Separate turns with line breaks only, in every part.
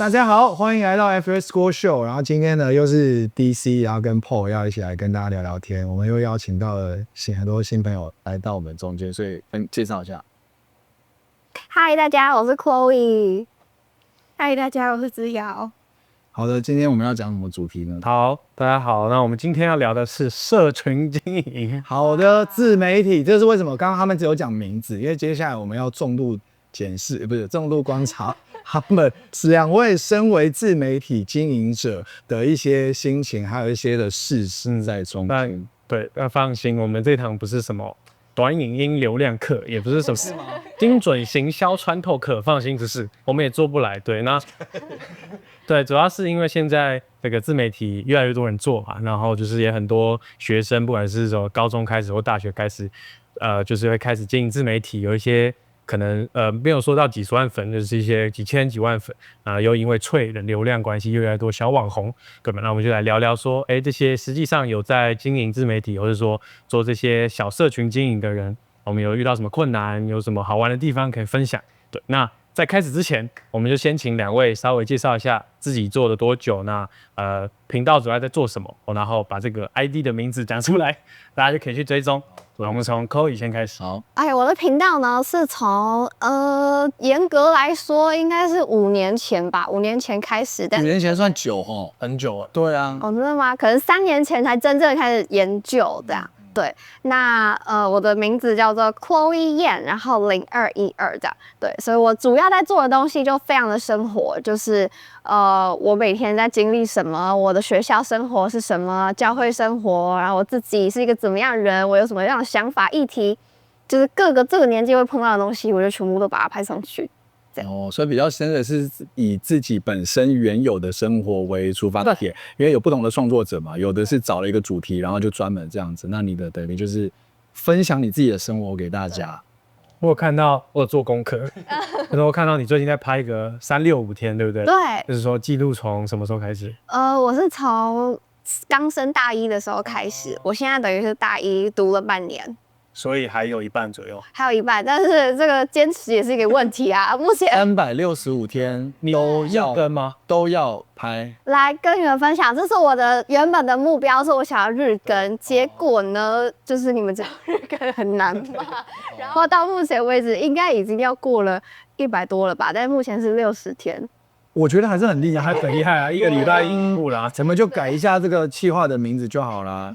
大家好，欢迎来到 FS School Show。然后今天呢，又是 DC， 然后跟 Paul 要一起来跟大家聊聊天。我们又邀请到了很多新朋友来到我们中间，所以介绍一下。
嗨，大家，我是 Chloe。嗨，大家，我是子瑶。
好的，今天我们要讲什么主题呢？
好，大家好，那我们今天要聊的是社群经营。
好的，自媒体，这是为什么？刚刚他们只有讲名字，因为接下来我们要重度检视，不是重度观察他们两位身为自媒体经营者的一些心情，还有一些的事实在中间。
对，放心，我们这堂不是什么短影音流量课，也不是什么精准行销穿透课，放心，只是我们也做不来。对，那对，主要是因为现在这个自媒体越来越多人做嘛，然后就是也很多学生，不管是从高中开始或大学开始，就是会开始经营自媒体，有一些可能没有说到几十万粉，就是一些几千几万粉又因为脆的流量关系，越来越多小网红，对吧？那我们就来聊聊说，这些实际上有在经营自媒体，或者说做这些小社群经营的人，我们有遇到什么困难，有什么好玩的地方可以分享？对，那在开始之前，我们就先请两位稍微介绍一下自己做了多久，那频道主要在做什么，然后把这个 ID 的名字讲出来，大家就可以去追踪。我们从 Chloe 先开始。
好，
我的频道呢是从严格来说应该是5年前吧，5年前开始的。
5年前算久哦，
很久了。
对啊。
哦，真的吗？可能3年前才真正开始研究这样。对，那我的名字叫做 Chloe Yan， 然后0212这样。对，所以我主要在做的东西就非常的生活，就是我每天在经历什么，我的学校生活是什么，教会生活，然后我自己是一个怎么样的人，我有什么样的想法、议题，就是各个这个年纪会碰到的东西，我就全部都把它拍上去。
哦，所以比较深的是以自己本身原有的生活为出发点，因为有不同的创作者嘛，有的是找了一个主题，然后就专门这样子。那你的等于就是分享你自己的生活给大家。
我有做功课，然后我看到你最近在拍一个365天，对不对？
对，
就是说记录从什么时候开始？
我是从刚升大1的时候开始，我现在等于是大1读了半年。
所以还有一半左右，
还有一半，但是这个坚持也是一个问题啊。目前
365天都要
跟吗？
都要拍。
来跟你们分享，这是我的原本的目标，是我想要日更，结果呢，就是你们知道日更很难嘛。然后到目前为止，应该已经要过了100多了吧，但目前是60天。
我觉得还是很厉害，
还很厉害啊！一个礼拜1部啦，
咱们就改一下这个企划的名字就好了，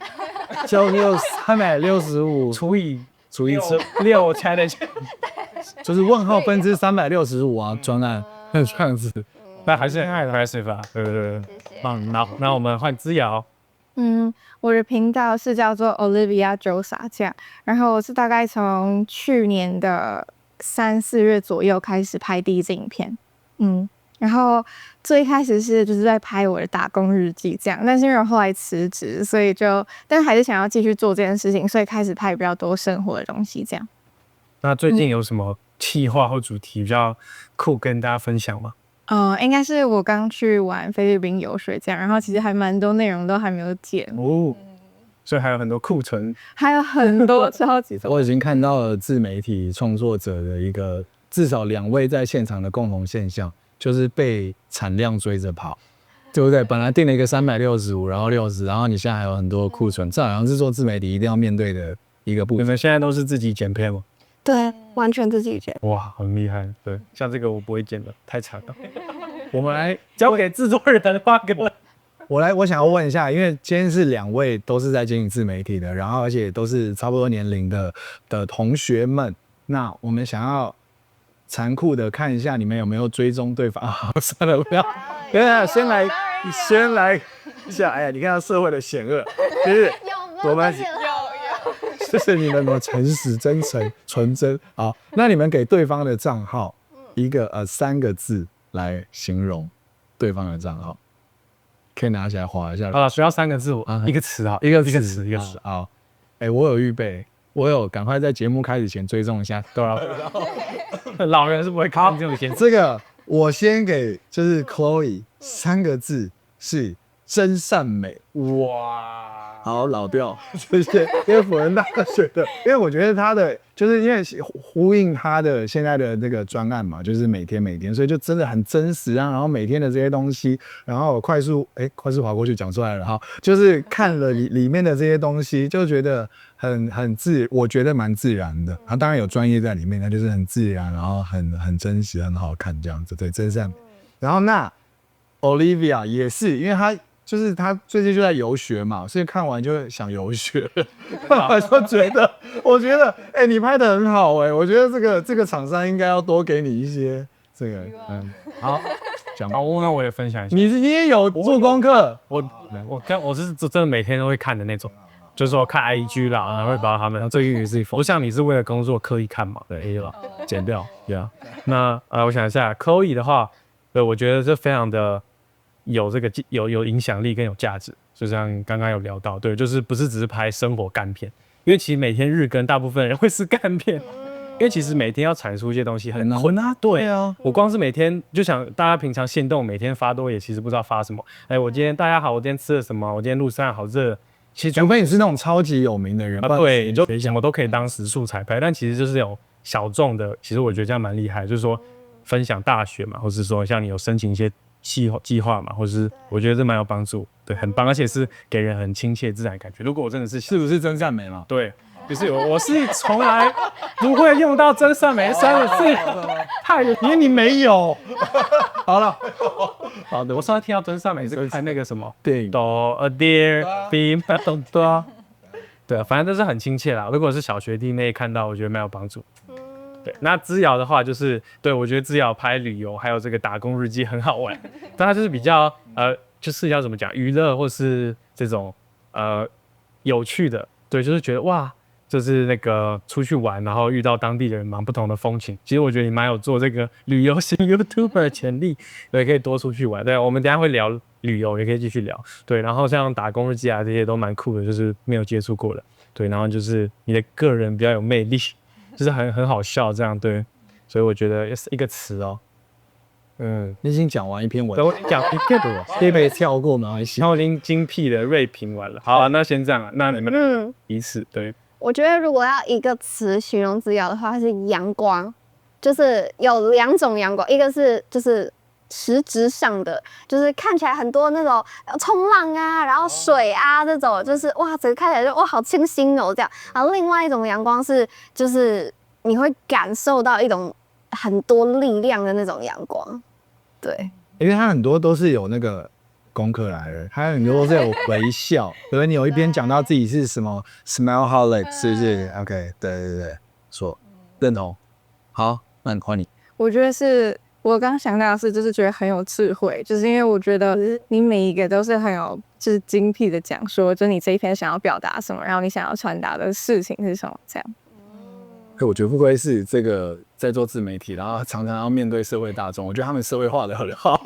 就365
除以
6拆的，就是问号分之365啊，专案这样子。
但还是很爱的 aggressive 啊，对，棒。那我们换姿瑶。
我的频道是叫做 Olivia Josa 这样，然后我是大概从去年的3、4月左右开始拍第一支影片，然后最开始是就是在拍我的打工日记这样，但是因为我后来辞职，所以但还是想要继续做这件事情，所以开始拍比较多生活的东西这样。
那最近有什么企划或主题比较酷跟大家分享吗？
应该是我刚去玩菲律宾游水这样，然后其实还蛮多内容都还没有剪
哦，所以还有很多库存，
还有很多超级多。
我已经看到了自媒体创作者的一个至少2位在现场的共同现象。就是被产量追着跑，对不对？本来定了一个365，然后60，然后你现在还有很多库存，这好像是做自媒体一定要面对的一个部分。
你们现在都是自己剪片吗？
对，完全自己剪。
哇，很厉害。对，像这个我不会剪的，太长了。我们来交给制作人画给我。
我想要问一下，因为今天是2位都是在经营自媒体的，然后而且都是差不多年龄的同学们，那我们想要残酷的看一下你们有没有追踪对方啊？算了，不要，等一下，先来一下。哎呀，你看到社会的险恶，就是我们谢谢你们的诚实、真诚、纯真。好，那你们给对方的账号一个3个字来形容对方的账号，可以拿起来划一下。
好了，需要3个字，一个词啊，一个词。
好，我有预备。我有赶快在节目开始前追踪一下，对吧？
老人是不会看这种先。
这个我先给就是 Chloe 3个字是真善美。
哇，
好老调，谢谢。因为辅仁大学的，因为我觉得他的就是因为呼应他的现在的这个专案嘛，就是每天，所以就真的很真实啊。然后每天的这些东西，然后我快速划过去讲出来了哈，就是看了里面的这些东西，就觉得很我觉得蛮自然的。然后当然有专业在里面，那就是很自然，然后很真实，很好看这样子。对，真善美。然后那 Olivia 也是，因为她最近就在游学嘛，所以看完就想游学。我觉得，你拍的很好我觉得这个厂商应该要多给你一些这个，好，讲吧。
那我也分享一下。
你也有做功课，
我是真的每天都会看的那种，就是说看 IG 啦，然后会把他们最近也是，不像你是为了工作刻意看嘛，对 A 了，剪掉，对啊。那我想一下 ，Chloe 的话，对我觉得这非常的。有这个有影响力跟有价值，就像刚刚有聊到，对，就是不是只是拍生活干片，因为其实每天日更，大部分人会是干片，因为其实每天要阐述一些东西很困啊。对啊，我光是每天就想大家平常限动每天发多也其实不知道发什么。我今天大家好，我今天吃了什么？我今天路上好热。其实除
非你是那种超级有名的人，
对，你就什么都可以当时素材拍，但其实就是有小众的，其实我觉得这样蛮厉害，就是说分享大学嘛，或是说像你有申请一些。计划嘛，或是我觉得这蛮有帮助，对，很棒，而且是给人很亲切自然的感觉。如果我真的是
不是真善美嘛？
对，就是我是从来不会用到真善美3个字，因为你没有。好了，好的，我上次听到真善美是看那个什么
电影
，Do a deer being battled，对，反正都是很亲切啦。如果是小学弟妹看到，我觉得蛮有帮助。对，那之遥的话就是，对我觉得之遥拍旅游还有这个打工日记很好玩，但它就是比较就是要怎么讲娱乐或是这种有趣的，对，就是觉得哇，就是那个出去玩，然后遇到当地的人蛮不同的风情。其实我觉得你蛮有做这个旅游型 YouTuber 的潜力，对，可以多出去玩。对，我们等一下会聊旅游，也可以继续聊。对，然后像打工日记啊这些都蛮酷的，就是没有接触过的。对，然后就是你的个人比较有魅力。就是很好笑这样，对，所以我觉得一个词哦，
你已经讲完一篇文，
我讲一个的，
可被跳过吗？
然后已经精辟的锐评完了。好啊，那先这样啊，那你们彼此对。
我觉得如果要一个词形容之遥的话，是阳光，就是有2种阳光，一个是就是实质上的，就是看起来很多那种冲浪啊，然后水啊这种，就是哇，整个看起来就哇好清新哦这样。然后另外一种阳光是，就是你会感受到一种很多力量的那种阳光，对，
因为它很多都是有那个功课来的，它很多都是有微笑，所以你有一边讲到自己是什么 smile holic， 是不是 ？OK， 对，说认同。好，那换你。
我觉得是。我刚想到的是，就是觉得很有智慧，就是因为我觉得你每一个都是很有就是精辟的讲说，就你这一篇想要表达什么，然后你想要传达的事情是什么，这样。
我觉得不愧是这个在做自媒体，然后常常要面对社会大众，我觉得他们社会化的很好。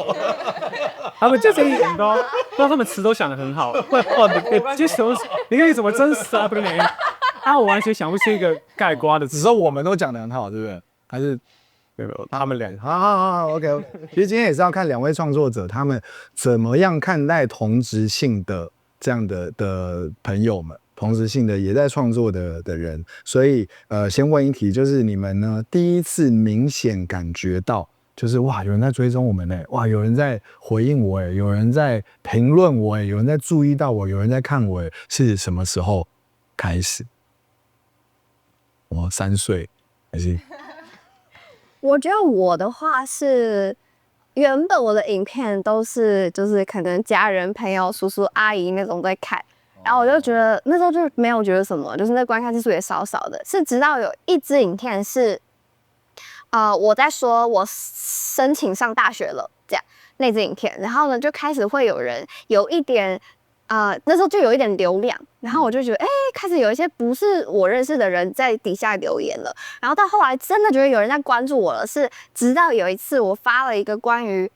他们就是一点都，让他们词都想得很好。哇，你看你怎么真实啊？不能，我完全想不出一个概括的词。
只说我们都讲得很好，对不对？还是？没有，他们俩好 ，OK。其实今天也是要看2位创作者他们怎么样看待同质性的这样的朋友们，同质性的也在创作的人。所以先问一题，就是你们呢第一次明显感觉到，就是哇，有人在追踪我们呢，哇，有人在回应我哎，有人在评论我哎，有人在注意到我，有人在看我哎，是什么时候开始？我3岁还是？
我觉得我的话是，原本我的影片都是就是可能家人、朋友、叔叔、阿姨那种在看，然后我就觉得那时候就没有觉得什么，就是那观看次数也少少的。是直到有一支影片是，我在说我申请上大学了这样那支影片，然后呢就开始会有人有一点。那时候就有一点流量，然后我就觉得，开始有一些不是我认识的人在底下留言了。然后到后来真的觉得有人在关注我了，是直到有一次我发了一个关于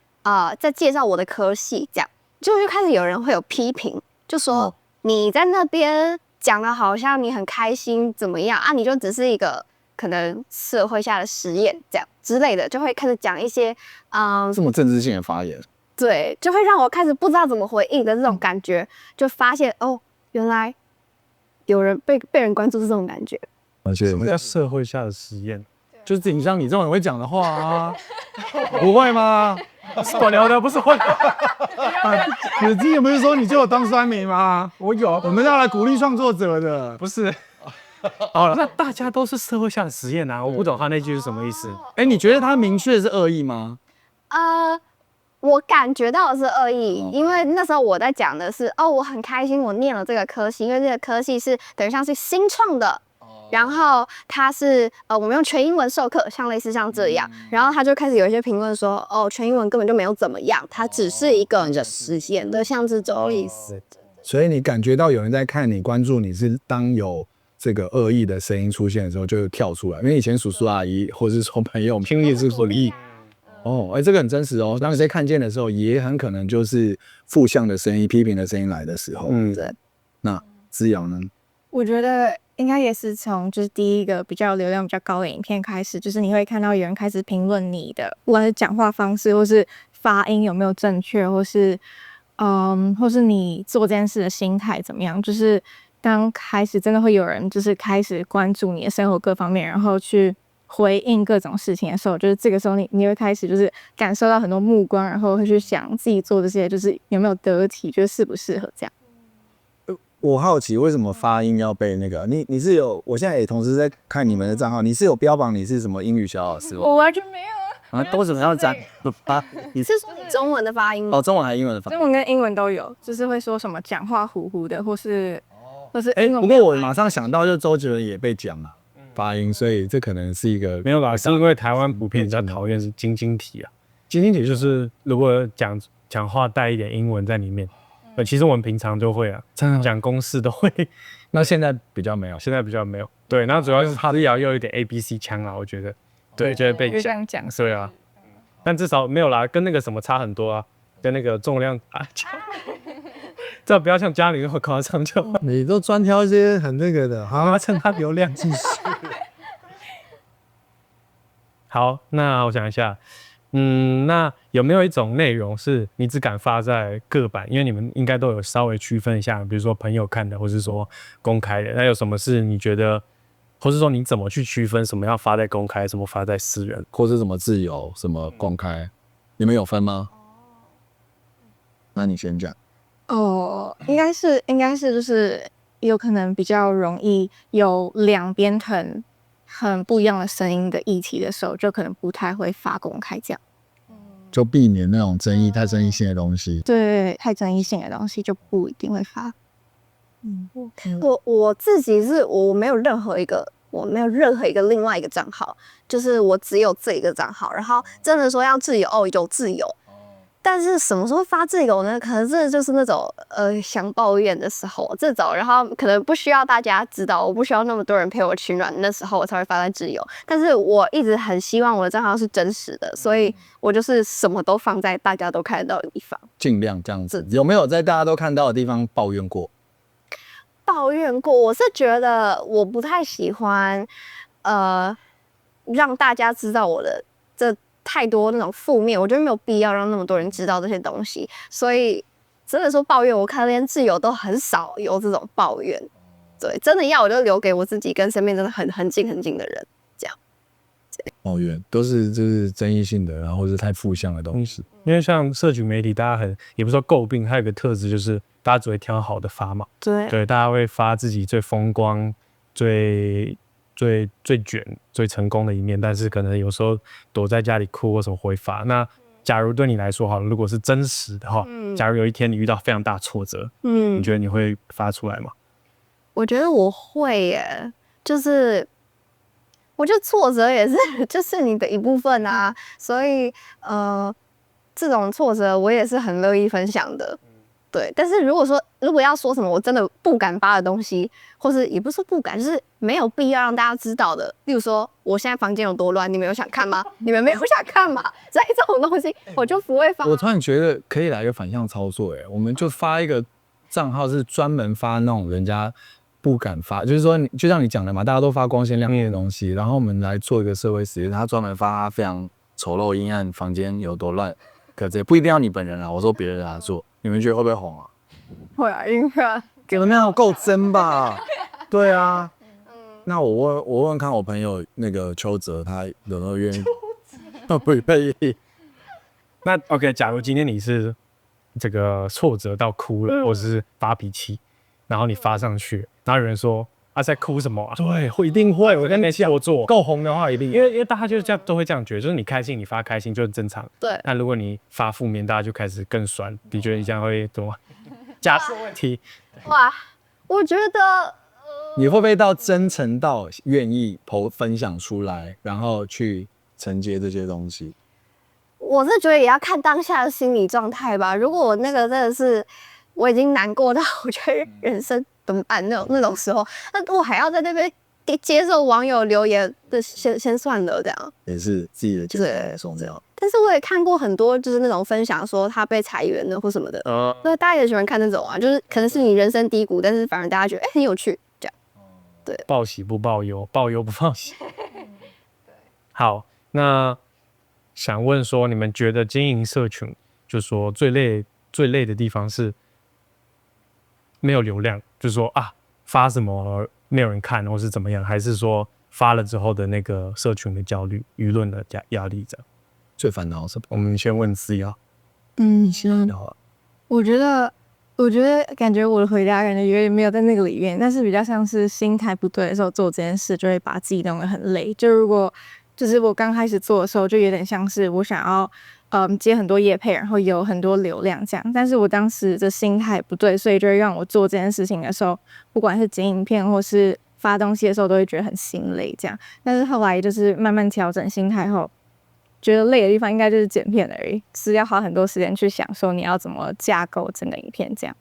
在介绍我的科系，这样就开始有人会有批评，就说你在那边讲的好像你很开心怎么样啊，你就只是一个可能社会下的实验这样之类的，就会开始讲一些
这么政治性的发言。
对，就会让我开始不知道怎么回应的这种感觉，就发现哦，原来有人被人关注是这种感觉。
什么叫社会下的实验？
就是挺像你这种人会讲的话啊，不会吗？
管聊的不是会。
你之前不是说你就有当酸民吗？
我有，
我们要来鼓励创作者的，
不是。好了，那大家都是社会下的实验啊，我不懂他那句是什么意思。
哎，你觉得他明确是恶意吗？
我感觉到的是恶意，因为那时候我在讲的是，哦，我很开心我念了这个科系，因为这个科系是等于像是新创的。然后它是我们用全英文授课，像类似像这样，然后他就开始有一些评论说，哦，全英文根本就没有怎么样，它只是一个实验的，像这种意思。
所以你感觉到有人在看你、关注你，是当有这个恶意的声音出现的时候，就跳出来。因为以前叔叔阿姨或者是说朋友听力是混意，哦，哎，这个很真实哦。当你在看见的时候，也很可能就是负向的声音、批评的声音来的时候。
对。
那姿瑶呢？
我觉得应该也是从就是第一个比较流量比较高的影片开始，就是你会看到有人开始评论你的，不管是讲话方式，或是发音有没有正确，或是你做这件事的心态怎么样。就是当开始真的会有人就是开始关注你的生活各方面，然后去回应各种事情的时候，就是这个时候你会开始就是感受到很多目光，然后会去想自己做这些就是有没有得体，就是适不适合这样。
我好奇为什么发音要被那个？你是有？我现在也同时在看你们的账号，你是有标榜你是什么英语小老师吗？
我完全没有啊！
为什么要讲啊？
你是说你中文的发音吗？
哦，中文还是英文的发音？
中文跟英文都有，就是会说什么讲话糊糊的，或是
不过我马上想到，就是周杰伦也被讲了发音，所以这可能是一个
没有啦，是因为台湾普遍比较讨厌是晶晶体啊。晶晶体就是如果讲话带一点英文在里面。其实我们平常就会啊，讲公式都会。
那现在比较没有，
现在比较没有。对，那主要是他也要有一点 ABC 腔啊，我觉得。对，就会被
这样讲。
对啊，但至少没有啦，跟那个什么差很多啊，跟那个重量啊，这不要像家里那么夸张就好。
你都专挑一些很那个的，好，趁他流量继续。
好，那我想一下。那有没有一种内容是你只敢发在个版？因为你们应该都有稍微区分一下，比如说朋友看的，或是说公开的。那有什么是你觉得，或是说你怎么去区分什么要发在公开，什么发在私人，
或是什么自由，什么公开？你们有分吗？那你先讲。
应该是就是有可能比较容易有两边很不一样的声音的议题的时候，就可能不太会发公开这样。
就避免那种太争议性的东西。
对，太争议性的东西就不一定会发。
我自己是我没有任何一个另外一个账号，就是我只有这一个账号。然后真的说要自由有自由，但是什么时候发自由呢？可能真的就是那种想抱怨的时候，这种，然后可能不需要大家知道，我不需要那么多人陪我取暖，那时候我才会发在自由。但是我一直很希望我的账号是真实的，所以我就是什么都放在大家都看得到的地方，
尽量这样子。有没有在大家都看到的地方抱怨过？
我是觉得我不太喜欢让大家知道我的这太多那种负面，我觉得没有必要让那么多人知道这些东西，所以真的说抱怨，我看连自由都很少有这种抱怨。对，真的要我就留给我自己跟身边真的很近的人，这样。
抱怨都是就是争议性的，然后是太负向的东西。
因为像社群媒体，大家也不是说诟病，还有一个特质就是大家只会挑好的发嘛。对，大家会发自己最风光、最卷、最成功的一面，但是可能有时候躲在家里哭或什么会发。那假如对你来说，好了，如果是真实的话，假如有一天你遇到非常大挫折，你觉得你会发出来吗？
我觉得我会耶，就是我觉得挫折也是就是你的一部分啊，所以这种挫折我也是很乐意分享的。对，但是如果要说什么我真的不敢发的东西，或是也不是说不敢，就是没有必要让大家知道的，例如说我现在房间有多乱，你们有想看吗？你们没有想看吗？所以这种东西我就不会发。
我突然觉得可以来个反向操作，我们就发一个账号是专门发那种人家不敢发，就是说就像你讲的嘛，大家都发光鲜亮丽的东西，然后我们来做一个社会实验，他专门发非常丑陋阴暗房间有多乱可这不一定要你本人啊，我说别人啊做，你们觉得会不会红啊？
会啊，因为啊
给的那样够真吧？对啊。那我问看我朋友那个邱泽，他有没有愿意？不愿意。
那 OK， 假如今天你是这个挫折到哭了，或者是发脾气，然后你发上去，然后有人说啊在哭什么啊？
对，一定会。我跟你讲，
我做
够红的话，一定
因为大家就是这样都会这样觉得，就是你开心你发开心就很正常。
对，
那如果你发负面，大家就开始更酸。你觉得你这样会怎么？假设问题，
哇，我觉得
你会不会到真诚到愿意分享出来，然后去承接这些东西？
我是觉得也要看当下的心理状态吧。如果我那个真的是我已经难过到我觉得人生怎么办那种时候，那我还要在那边接受网友留言的，先算了这样。
也是自己的角色这样。
但是我也看过很多就是那种分享说他被裁员了或什么的，所以大家也喜欢看那种啊，就是可能是你人生低谷，但是反而大家觉得很有趣这样。对，
报喜不报忧，报忧不报喜。好，那想问说，你们觉得经营社群，就说最累的地方是没有流量，就是说啊发什么没有人看，或是怎么样，还是说发了之后的那个社群的焦虑、舆论的压力这样？
最烦恼是？
我们先问思瑶。
我觉得感觉我的回答感觉有点没有在那个里面，但是比较像是心态不对的时候做这件事，就会把自己弄得很累。就如果就是我刚开始做的时候，就有点像是我想要接很多业配，然后有很多流量这样，但是我当时的心态不对，所以就会让我做这件事情的时候，不管是剪影片或是发东西的时候，都会觉得很心累这样。但是后来就是慢慢调整心态后，觉得累的地方应该就是剪片而已，是要花很多时间去想说你要怎么架构整个影片这样。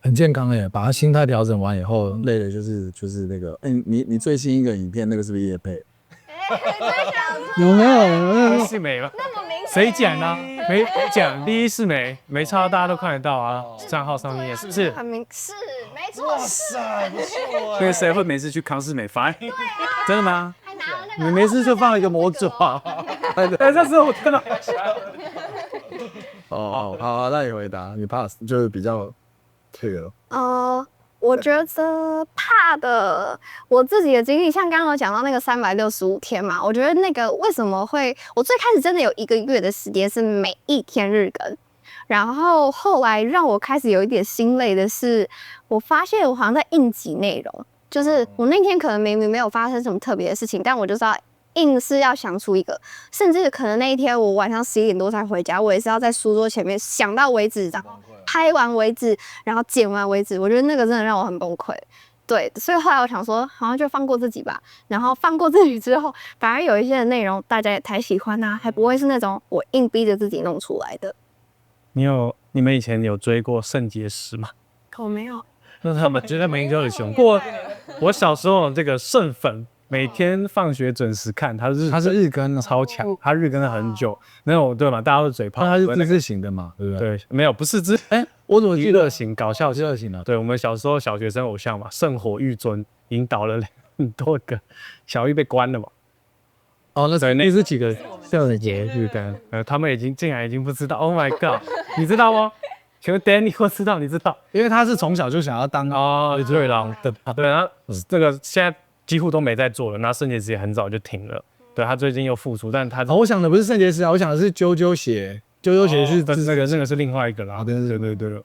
很健康耶，把他心态调整完以后，累的就是那个，你最新一个影片那个是不是业配？有没有？
是没了，
那么明显
谁讲呢？没讲，第一是没差，大家都看得到啊，账号上面是不是？
很明是没错，
塞，不错
那个谁会每次去康士美发？真的吗？
还拿了那个
你没事就放一个魔爪。
哎，这是我真的。
哦，好，那你回答，你 pass 就是比较这个。
我觉得怕的，我自己的经历，像刚刚有讲到那个365天嘛，我觉得那个为什么会，我最开始真的有1个月的时间是每一天日更，然后后来让我开始有一点心累的是，我发现我好像在应急内容，就是我那天可能明明没有发生什么特别的事情，但我就是要硬是要想出一个，甚至可能那一天我晚上11点多才回家，我也是要在书桌前面想到为止，然后拍完为止，然后剪完为止。我觉得那个真的让我很崩溃。对，所以后来我想说，好像就放过自己吧。然后放过自己之后，反而有一些的内容大家也太喜欢啊，还不会是那种我硬逼着自己弄出来的。
你们以前有追过圣结石吗？
我没有。
那他们觉得没很凶过。我小时候这个圣粉。每天放学准时看，他是日更超强，他日更了很久，那种对嘛，大家都嘴炮，
他是自制型的嘛，对不对？
对，没有，不是
我怎么
娱乐型、搞笑
娱乐型的？
对，我们小时候小学生偶像嘛，圣火玉尊引导了很多个，小玉被关了嘛。
哦，那是几个
圣节日更，他们竟然已经不知道 ，Oh my god， 你知道吗？请问 Danny 我知道，你知道？
因为他是从小就想要当
对了，对，然后这个现在。几乎都没在做了，那圣结石也很早就停了。对他最近又复出，但他
我想的不是圣结石啊，我想的是啾啾鞋，啾啾鞋是
那个是另外一个啦。
对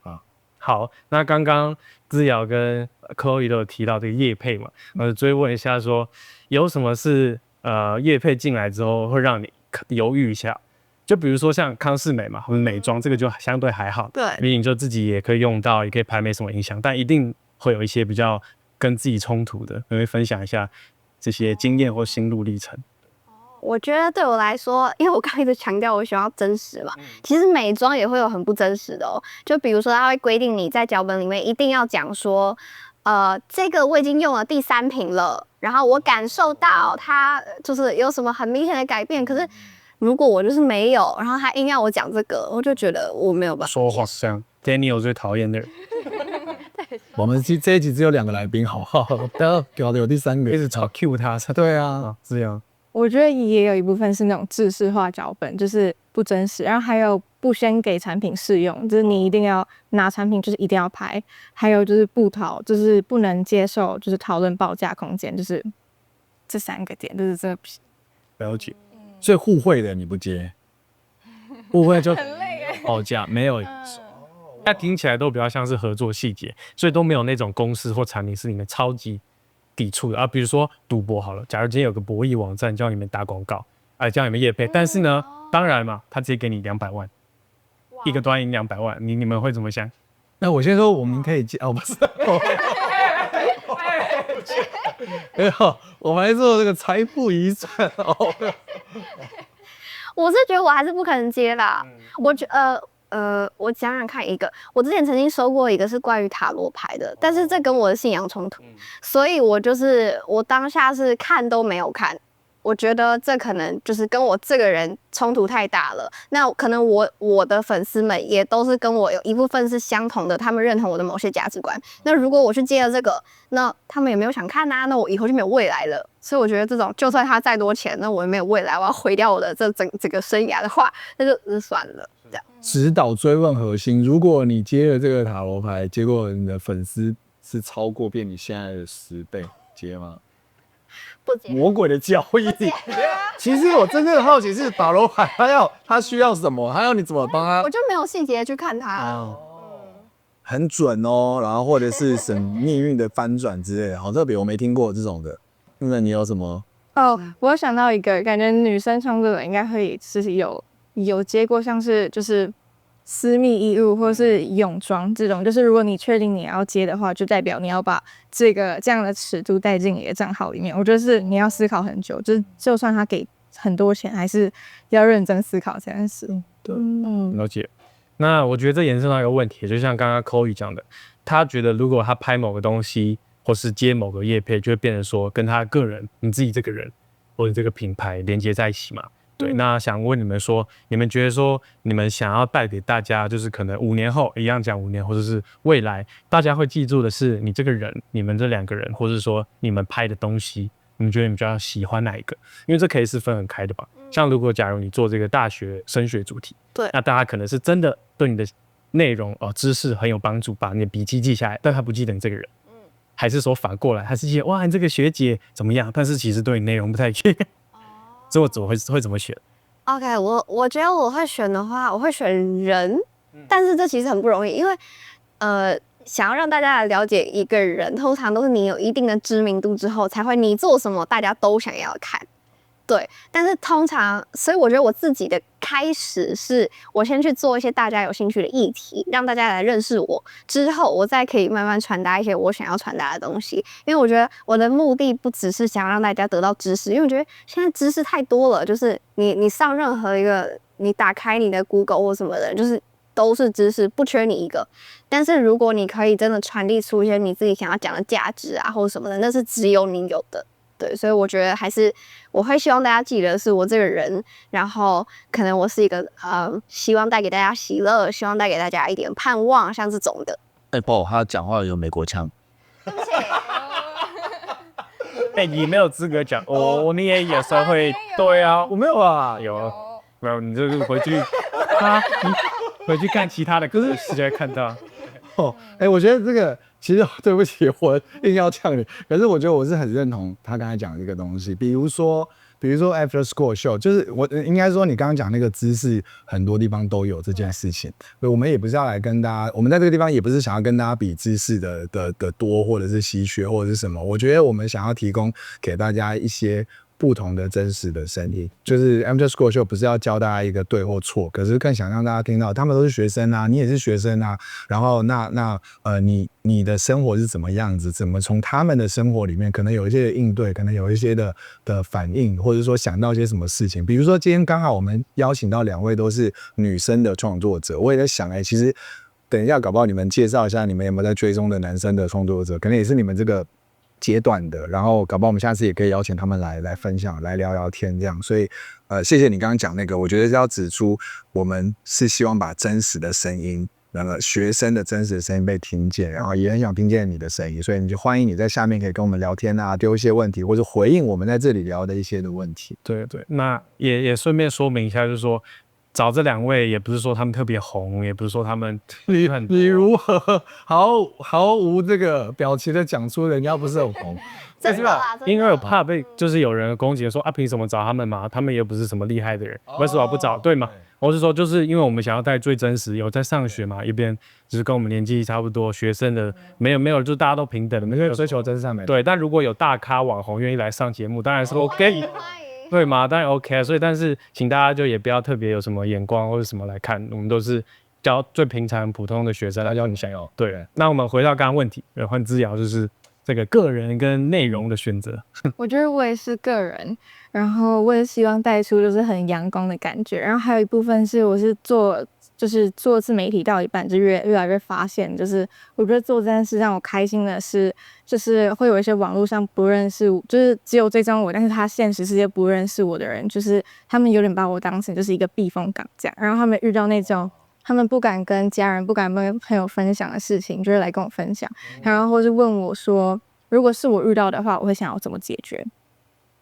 啊。
好，那刚刚姿瑶跟 Chloe 都有提到这个业配嘛，追问一下说有什么是业配进来之后会让你犹豫一下？就比如说像康士美嘛，或者美妆这个就相对还好，
对，
毕竟就自己也可以用到，也可以拍没什么影响，但一定会有一些比较。跟自己冲突的，你会分享一下这些经验或心路历程？
我觉得对我来说，因为我刚一直强调我喜欢真实嘛，其实美妆也会有很不真实的哦。就比如说，它会规定你在脚本里面一定要讲说，这个我已经用了第3瓶了，然后我感受到它就是有什么很明显的改变。可是如果我就是没有，然后他硬要我讲这个，我就觉得我没有办法
说谎。这样 ，Daniel 最讨厌的人。
我们这一集只有2个来宾，好，不要搞得有第3个，
一直找 Q 他。
对啊，
这样。
我觉得也有一部分是那种制式化脚本，就是不真实，然后还有不先给产品试用，就是你一定要拿产品，就是一定要拍。还有就是就是不能接受就是讨论报价空间，就是这3个点，就是这
了解。所以互惠的你不接，
误会就报价没有，那听起来都比较像是合作细节，所以都没有那种公司或产品是你们超级抵触的啊。比如说赌博好了，假如今天有个博弈网站叫你们打广告，叫你们业配，但是呢，当然嘛，他直接给你200万，一个端赢200万，你们会怎么想？
那我先说，我们可以接哦，不是，没有，我们还做这个财富遗产哦。
我是觉得我还是不可能接啦。我想想看一个，我之前曾经收过一个是关于塔罗牌的，但是这跟我的信仰冲突，所以我当下是看都没有看。我觉得这可能就是跟我这个人冲突太大了。那可能我的粉丝们也都是跟我有一部分是相同的，他们认同我的某些价值观。那如果我去接了这个，那他们也没有想看啊，那我以后就没有未来了。所以我觉得这种就算他再多钱，那我也没有未来，我要毁掉我的这整个生涯的话，那就算了。这样
指导追问核心，如果你接了这个塔罗牌，结果你的粉丝是超过变你现在的10倍，接吗？
不接。
魔鬼的交易。其实我真正的好奇是塔罗牌，他需要什么？他要你怎么帮他？
我就没有细节去看他。
很准哦，然后或者是什么命运的翻转之类的，好特别，我没听过这种的。那你有什么？
我有想到一个，感觉女生创作者应该会就是有接过像是就是私密衣物或是泳装这种，就是如果你确定你要接的话，就代表你要把这样的尺度带进你的账号里面。我觉得是你要思考很久，就算他给很多钱，还是要认真思考这件事。
对，
了解。那我觉得这延伸到一个问题，就像刚刚 Chloe 讲的，他觉得如果他拍某个东西或是接某个业配，就会变成说跟他个人、你自己这个人或者这个品牌连接在一起嘛。对，那想问你们说，你们觉得说你们想要带给大家，就是可能5年后一样讲5年，或者是未来大家会记住的是你这个人、你们这2个人，或者说你们拍的东西，你们觉得你们比较喜欢哪一个？因为这可以是分很开的吧。像如果假如你做这个大学升学主题，
对，
那大家可能是真的对你的内容知识很有帮助，把你的笔记记下来，但他不记得你这个人。还是说反过来，还是记得哇，你这个学姐怎么样？但是其实对你内容不太确。所以我会怎么选
？OK， 我觉得我会选的话，我会选人，但是这其实很不容易，因为想要让大家来了解一个人，通常都是你有一定的知名度之后，才会你做什么大家都想要看。对，但是通常，所以我觉得我自己的开始是我先去做一些大家有兴趣的议题，让大家来认识我，之后我再可以慢慢传达一些我想要传达的东西。因为我觉得我的目的不只是想让大家得到知识，因为我觉得现在知识太多了，就是你上任何一个，你打开你的 Google 或什么的，就是都是知识，不缺你一个。但是如果你可以真的传递出一些你自己想要讲的价值啊，或者什么的，那是只有你有的。对，所以我觉得还是我会希望大家记得是我这个人，然后可能我是一个希望带给大家喜乐，希望带给大家一点盼望，像这种的。
不，他讲话有美国腔。
对不起。
你没有资格讲你也有时候会。对啊，我没有啊，有没有？你这个回去你回去看其他的歌词就会看到。
我觉得这个其实对不起，我硬要呛你，可是我觉得我是很认同他刚才讲的这个东西。比如说 After School Show， 就是我应该说你刚刚讲那个知识，很多地方都有这件事情。我们也不是要来跟大家，我们在这个地方也不是想要跟大家比知识的多，或者是稀缺，或者是什么。我觉得我们想要提供给大家一些不同的真实的声音，就是 After School Show 不是要教大家一个对或错，可是更想让大家听到，他们都是学生啊，你也是学生啊，然后你的生活是怎么样子，怎么从他们的生活里面可能有一些的应对，可能有一些的反应，或者说想到一些什么事情。比如说今天刚好我们邀请到2位都是女生的创作者，我也在想其实等一下搞不好你们介绍一下你们有没有在追踪的男生的创作者，可能也是你们这个阶段的，然后搞不好我们下次也可以邀请他们来分享，来聊聊天这样。所以谢谢你刚刚讲那个，我觉得是要指出我们是希望把真实的声音，那个学生的真实的声音被听见，然后也很想听见你的声音，所以你就欢迎你在下面可以跟我们聊天啊，丢一些问题，或者回应我们在这里聊的一些的问题。
对，那也顺便说明一下，就是说找这2位，也不是说他们特别红，也不是说他们
你如何毫无这个表情的讲出人家不是很红，
真的啦，真的
因为我怕被就是有人攻击说啊，凭什么找他们嘛？他们又不是什么厉害的人，为什么不找？对吗？我是说，就是因为我们想要带最真实，有在上学嘛，一边就是跟我们年纪差不多学生的，没有，就大家都平等的，没有
追求真善美。
对，但如果有大咖网红愿意来上节目，当然是 OK，
欢迎。
对吗？当然 OK，所以但是请大家就也不要特别有什么眼光或者什么来看，我们都是教最平常普通的学生来教你想要。对，那我们回到刚刚问题，换之遥就是这个个人跟内容的选择。
我觉得我也是个人，然后我也希望带出就是很阳光的感觉，然后还有一部分是我是做自媒体到一半，就越来越发现，就是我觉得做这件事让我开心的是，就是会有一些网络上不认识我，就是只有追踪我，但是他现实世界不认识我的人，就是他们有点把我当成就是一个避风港这样，然后他们遇到那种他们不敢跟家人、不敢跟朋友分享的事情，就是来跟我分享，然后或是问我说，如果是我遇到的话，我会想要怎么解决。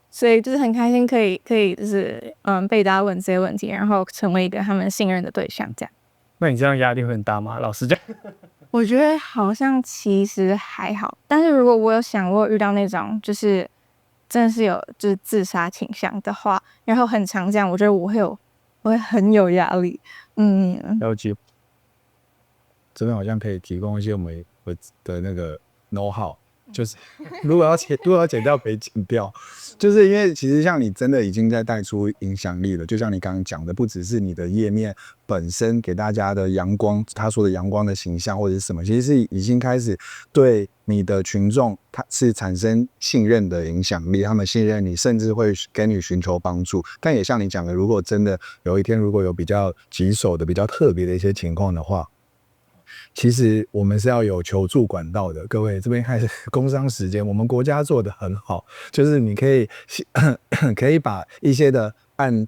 所以就是很开心可以就是被大家问这些问题，然后成为一个他们信任的对象这样。
那你这样压力会很大吗？老实讲，
我觉得好像其实还好，但是如果我有遇到那种就是真的是有就是自杀倾向的话，然后很常这样，我觉得我会很有压力。
了解。
这边好像可以提供一些我们的那个 know how。就是如果要剪掉可以剪掉，就是因为其实像你真的已经在带出影响力了，就像你刚刚讲的，不只是你的页面本身给大家的阳光，他说的阳光的形象或者是什么，其实是已经开始对你的群众他是产生信任的影响力，他们信任你，甚至会跟你寻求帮助。但也像你讲的，如果真的有一天如果有比较棘手的、比较特别的一些情况的话，其实我们是要有求助管道的，各位这边开始工商时间，我们国家做得很好，就是你可以把一些的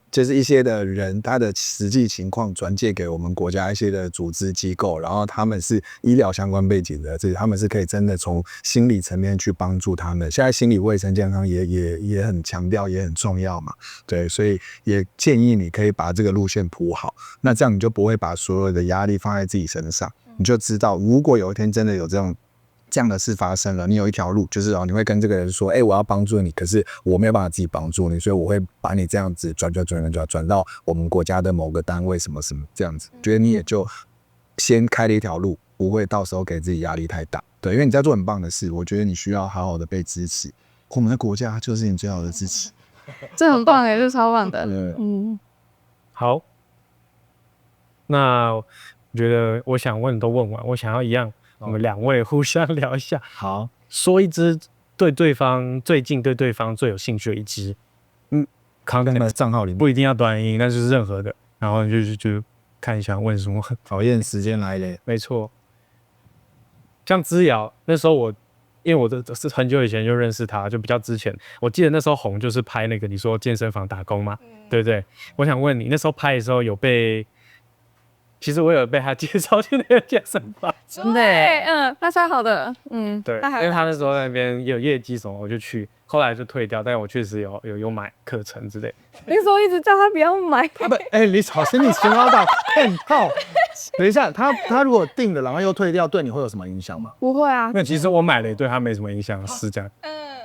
就是一些的人他的实际情况转介给我们国家一些的组织机构，然后他们是医疗相关背景的，他们是可以真的从心理层面去帮助他们。现在心理卫生健康也很强调，也很重要嘛，对，所以也建议你可以把这个路线铺好，那这样你就不会把所有的压力放在自己身上。你就知道，如果有一天真的有这样的事发生了，你有一条路，就是你会跟这个人说，我要帮助你，可是我没有办法自己帮助你，所以我会把你这样子转到我们国家的某个单位什么什么这样子，觉得你也就先开了一条路，不会到时候给自己压力太大。对，因为你在做很棒的事，我觉得你需要好好的被支持，我们的国家就是你最好的支持。
这很棒耶，这超棒的。
好，那我觉得我想问都问完，我想要一样，我们2位互相聊一下。
好，
说一支对对方最近、对对方最有兴趣的一支，
康在账号里面
不一定要短音，但是任何的，然后就看一下问什么。
考验时间来了，
没错，像之遥那时候因为我是很久以前就认识他，就比较之前，我记得那时候红就是拍那个你说健身房打工嘛，对不对？我想问你，那时候拍的时候其实我有被他介绍去那个健身房，
真的耶，那超好的，
对，因为他那时候在那边有业绩什么，我就去，后来就退掉，但我确实有买课程之类。
那时候一直叫他不要买，
你好像你钱包大骗套。等一下，他如果定了，然后又退掉，对你会有什么影响吗？
不会啊。
那其实我买了也对他没什么影响，是这样。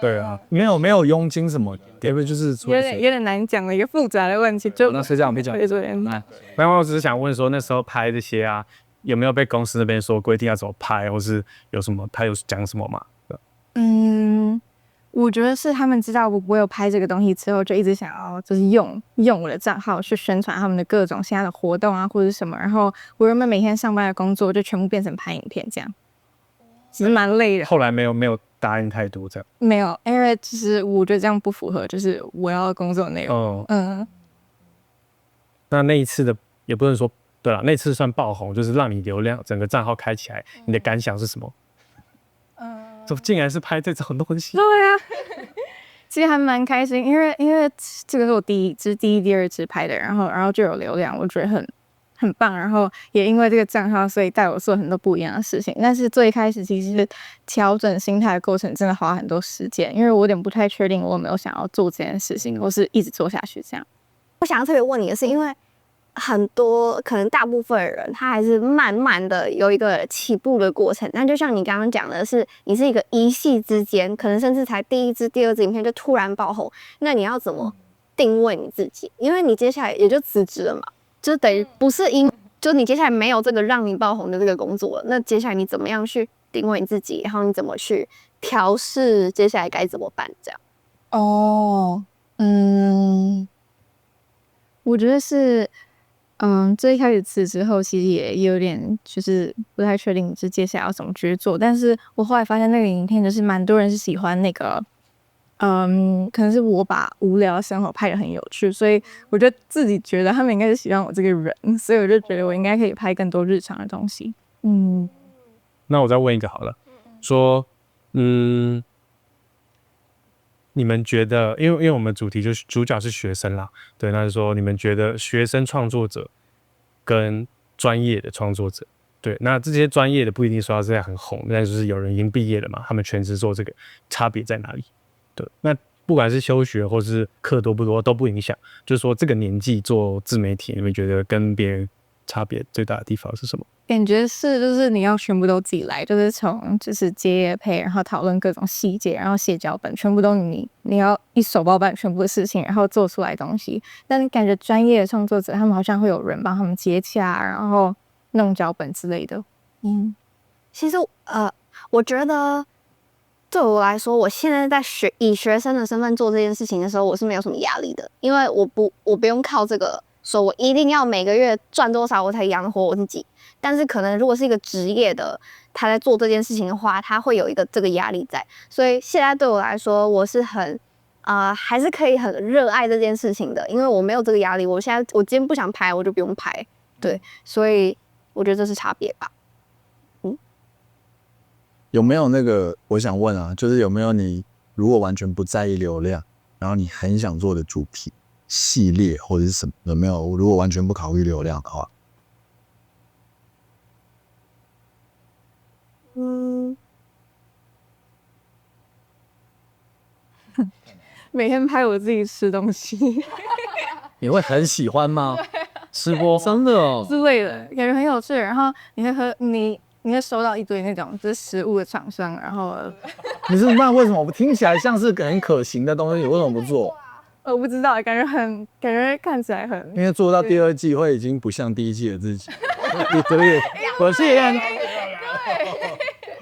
对啊，
没有佣金什么，就是
有点难讲的一个复杂的问题，就
那谁讲别讲？
没有，我只是想问说那时候拍这些啊，有没有被公司那边说规定要怎么拍，或是有什么他有讲什么吗？
我觉得是他们知道我有拍这个东西之后，就一直想要就是用我的账号去宣传他们的各种现在的活动啊，或者是什么。然后我原本每天上班的工作就全部变成拍影片这样，其实蛮累的。
后来没有答应太多这样。
没有，因为其实我觉得这样不符合就是我要工作的内容。
那一次的也不能说对了，那次算爆红，就是让你流量整个账号开起来，你的感想是什么？竟然是拍这种东西。
对啊，其实还蛮开心，因为这个是我第二支拍的，然后就有流量，我觉得很棒。然后也因为这个账号，所以带我做很多不一样的事情。但是最开始其实调整心态的过程真的花很多时间，因为我有点不太确定我有没有想要做这件事情，或是一直做下去这样。
我想要特别问你的是，因为很多可能大部分人他还是慢慢的有一个起步的过程。那就像你刚刚讲的是，你是一个一夕之间，可能甚至才第一支、第二支影片就突然爆红，那你要怎么定位你自己？因为你接下来也就辞职了嘛，就等于不是就你接下来没有这个让你爆红的这个工作了，那接下来你怎么样去定位你自己，然后你怎么去调试接下来该怎么办这样？
哦，我觉得是，最一开始辞职后，其实也有点就是不太确定是接下来要怎么继续做。但是我后来发现那个影片就是蛮多人是喜欢那个，可能是我把无聊的生活拍得很有趣，所以我就自己觉得他们应该是喜欢我这个人，所以我就觉得我应该可以拍更多日常的东西。
那我再问一个好了，说，你们觉得，因为我们主题就是主角是学生啦，对，那就说你们觉得学生创作者跟专业的创作者，对，那这些专业的不一定说要这样很红，但就是有人已经毕业了嘛，他们全职做这个，差别在哪里？对，那不管是休学或是课多不多都不影响，就是说这个年纪做自媒体，你们觉得跟别人差别最大的地方是什么？
感觉是就是你要全部都自己来，就是从就是接业配，然后讨论各种细节，然后写脚本，全部都你要一手包办全部的事情，然后做出来东西。但你感觉专业的创作者，他们好像会有人帮他们接洽，然后弄脚本之类的。
其实我觉得对我来说，我现在在以学生的身份做这件事情的时候，我是没有什么压力的，因为我不用靠这个说我一定要每个月赚多少我才养活我自己。但是可能如果是一个职业的他在做这件事情的话，他会有一个这个压力在，所以现在对我来说，我是很还是可以很热爱这件事情的，因为我没有这个压力。我今天不想拍，我就不用拍，对，所以我觉得这是差别吧。
有没有那个我想问啊，就是有没有你如果完全不在意流量，然后你很想做的主题系列或者是什么？有没有？如果完全不考虑流量的话，
每天拍我自己吃东西
你会很喜欢吗？
吃播
真的哦，
之类的，感觉很有趣。然后你会收到一堆那种就是食物的厂商，然后
你是那为什么我听起来像是很可行的东西，你为什么不做？
我不知道，感觉看起来很
因为做到第二季会已经不像第一季的自己。对，我是也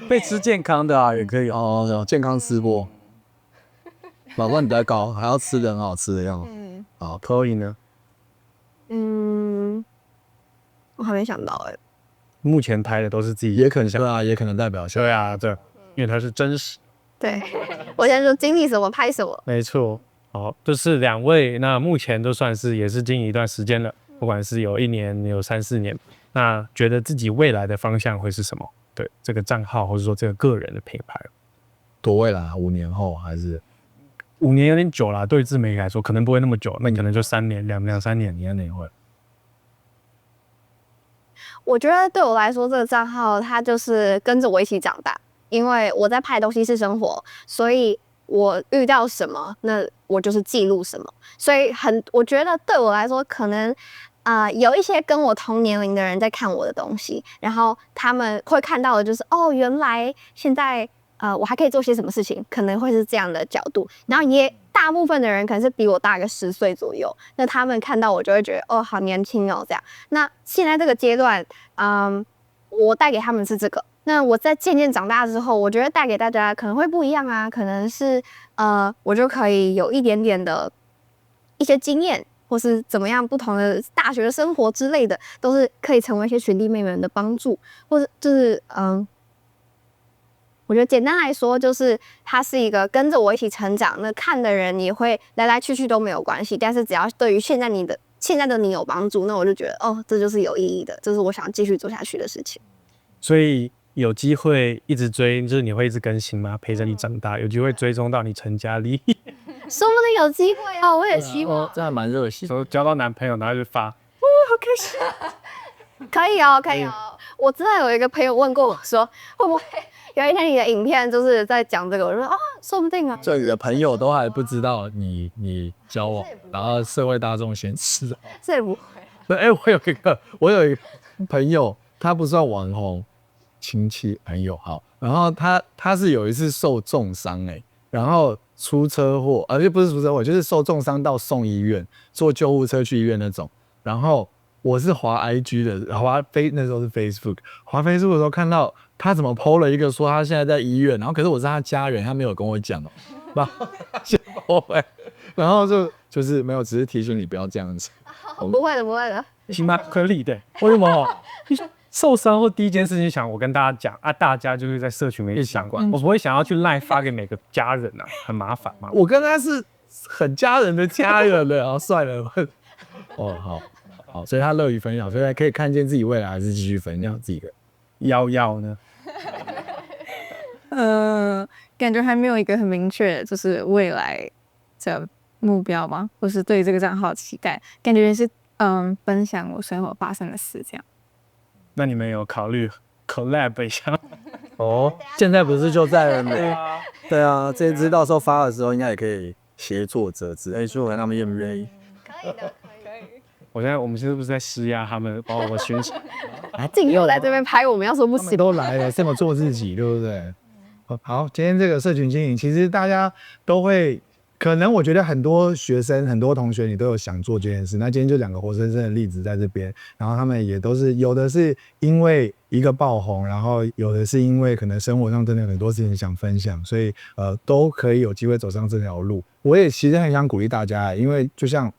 被吃健康的啊，也可以
哦，健康吃播，老冠比较高，还要吃的很好吃的样子。好
，Chloe 呢？
我还没想到
目前拍的都是自己，
也可能对啊，也可能代表
对啊，对，因为它是真实，
对，我现在就经历什么拍什么。
没错。好，就是两位，那目前都算是也是经营一段时间了，不管是有1年、有3、4年，那觉得自己未来的方向会是什么？对这个账号或者说这个个人的品牌，
多未来5年后还是
5年有点久了，对于自媒体来说可能不会那么久，那你可能就3年、两3年，
你看哪会？
我觉得对我来说，这个账号它就是跟着我一起长大，因为我在拍的东西是生活，所以我遇到什么，那我就是记录什么。所以我觉得对我来说，可能有一些跟我同年龄的人在看我的东西，然后他们会看到的就是哦，原来现在我还可以做些什么事情，可能会是这样的角度。然后也大部分的人可能是比我大个10岁左右，那他们看到我就会觉得哦，好年轻哦这样。那现在这个阶段，我带给他们是这个。那我在渐渐长大之后，我觉得带给大家可能会不一样啊，可能是我就可以有一点点的一些经验，或是怎么样不同的大学的生活之类的，都是可以成为一些学弟妹们的帮助，或者就是我觉得简单来说，就是它是一个跟着我一起成长，那看的人也会来来去去都没有关系，但是只要对于现在的你有帮助，那我就觉得哦，这就是有意义的，这是我想继续做下去的事情。
所以有机会一直追，就是你会一直更新吗？陪着你长大，有机会追踪到你成家立业，
说不定有机会哦，我也希望。
这还蛮热心。
说交到男朋友，然后就发，
好开心。可以哦，可以哦。我真的有一个朋友问过我说，会不会有一天你的影片就是在讲这个？我说啊，说不定啊。
这里的朋友都还不知道你交往，然后社会大众先知道。
这也不会。
哎、我有一个朋友，他不算网红，亲戚朋友好，然后他是有一次受重伤然后出车祸，就不是出车祸，就是受重伤到送医院，坐救护车去医院那种。然后我是滑 IG 的，那时候是 Facebook， 滑 Facebook 的时候看到他怎么 PO 了一个说他现在在医院，然后可是我是他家人，他没有跟我讲然后先 PO 然后就是没有，只是提醒你不要这样子。
不会的，不会的。
行吧，可以的。为什么？你受伤后第一件事情想，我跟大家讲啊，大家就是在社群媒体相关，我不会想要去赖发给每个家人啊，很麻烦嘛。
我跟他是很家人的家人的，然后算了。好，所以他乐于分享，所以可以看见自己未来还是继续分享自己的。
要呢？
感觉还没有一个很明确，就是未来的目标吗？或是对这个账号的期待？感觉是分享我生活发生的事这样。
那你们有考虑 collab 一下？
哦，现在不是就在对啊，这一支到时候发的时候，应该也可以协作者之类，说看他们愿不愿意。
可以的，
我们现在不是在施压他们，把我宣传？
自己又来这边拍，我们要说不
他们
行。
都来了，这么做自己，对不对？好，今天这个社群经营，其实大家都会，可能我觉得很多学生、很多同学，你都有想做这件事。那今天就2个活生生的例子在这边，然后他们也都是有的是因为一个爆红，然后有的是因为可能生活上真的有很多事情想分享，所以都可以有机会走上这条路。我也其实很想鼓励大家，因为就像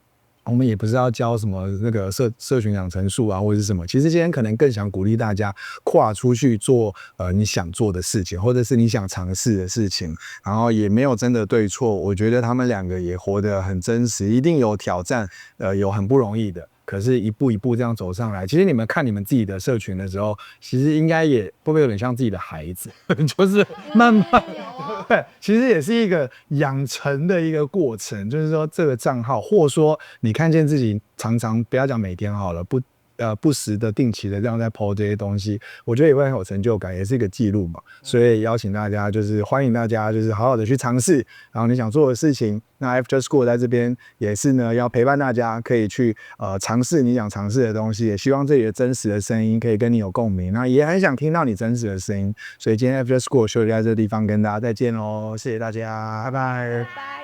我们也不是要教什么那个社群养成术啊，或者是什么。其实今天可能更想鼓励大家跨出去做你想做的事情，或者是你想尝试的事情。然后也没有真的对错，我觉得他们2个也活得很真实，一定有挑战，有很不容易的。可是一步一步这样走上来，其实你们看你们自己的社群的时候，其实应该也会不会有点像自己的孩子，就是慢慢对，其实也是一个养成的一个过程。就是说这个账号，或者说你看见自己常常不要讲每天好了，不时的定期的这样在 po 这些东西，我觉得也会很有成就感，也是一个记录嘛。所以邀请大家，就是欢迎大家，就是好好的去尝试，然后你想做的事情。那 After School 在这边也是呢，要陪伴大家，可以去尝试你想尝试的东西，也希望这里的真实的声音可以跟你有共鸣。那也很想听到你真实的声音，所以今天 After School 就在这个地方跟大家再见喽，谢谢大家，拜拜。
拜。